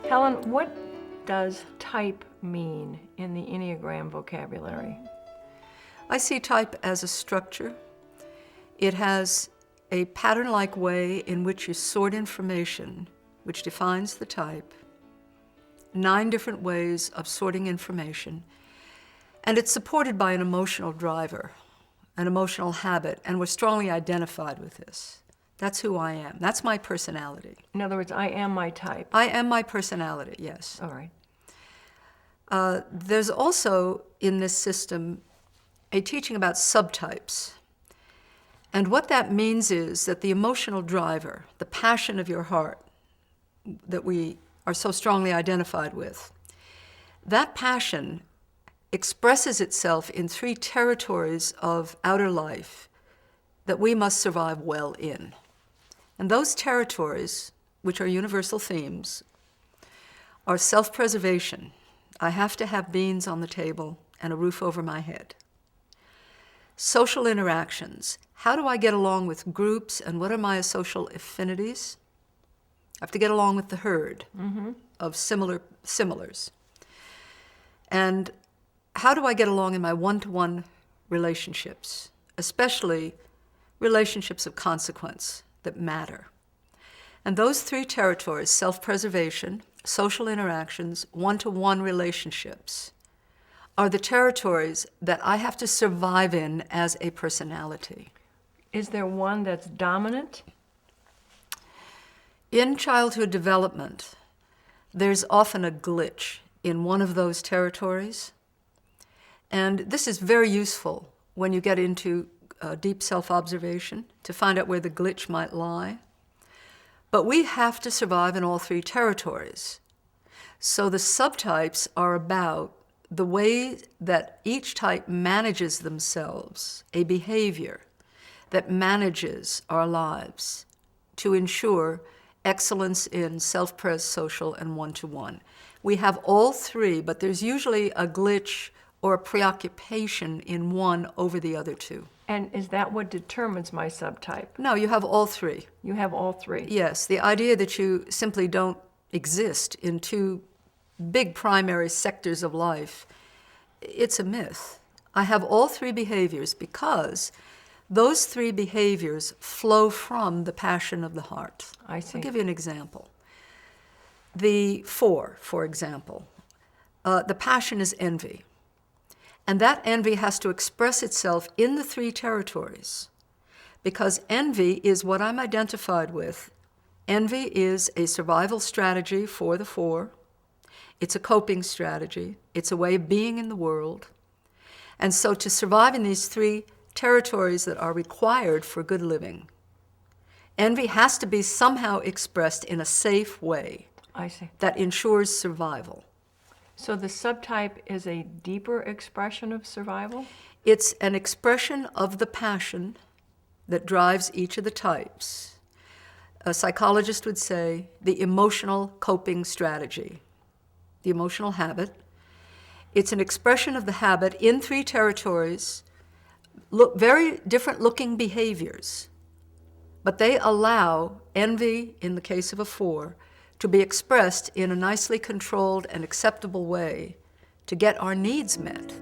Helen, what does type mean in the Enneagram vocabulary? I see type as a structure. It has a pattern-like way in which you sort information, which defines the type, 9 different ways of sorting information, and it's supported by an emotional driver, an emotional habit, and we're strongly identified with this. That's who I am. That's my personality. In other words, I am my type. I am my personality, yes. All right. There's also, in this system, a teaching about subtypes. And what that means is that the emotional driver, the passion of your heart that we are so strongly identified with, that passion expresses itself in 3 territories of outer life that we must survive well in. And those territories, which are universal themes, are self-preservation. I have to have beans on the table and a roof over my head. Social interactions. How do I get along with groups, and what are my social affinities? I have to get along with the herd of similars. And how do I get along in my one-to-one relationships, especially relationships of consequence that matter? And those 3 territories, self-preservation, social interactions, one-to-one relationships, are the territories that I have to survive in as a personality. Is there one that's dominant? In childhood development, there's often a glitch in one of those territories. And this is very useful when you get into deep self-observation to find out where the glitch might lie. But we have to survive in all 3 territories. So the subtypes are about the way that each type manages themselves, a behavior that manages our lives to ensure excellence in self-pres, social, and one-to-one. We have all 3, but there's usually a glitch or a preoccupation in one over the other 2. And is that what determines my subtype? No, you have all 3. You have all 3. Yes, the idea that you simply don't exist in 2 big primary sectors of life, it's a myth. I have all 3 behaviors because those 3 behaviors flow from the passion of the heart. I see. I'll give you an example. The 4, for example, the passion is envy. And that envy has to express itself in the 3 territories because envy is what I'm identified with. Envy is a survival strategy for the 4. It's a coping strategy. It's a way of being in the world. And so to survive in these 3 territories that are required for good living, envy has to be somehow expressed in a safe way. I see. That ensures survival. So the subtype is a deeper expression of survival? It's an expression of the passion that drives each of the types. A psychologist would say the emotional coping strategy, the emotional habit. It's an expression of the habit in 3 territories, very different looking behaviors, but they allow envy, in the case of a 4, to be expressed in a nicely controlled and acceptable way to get our needs met.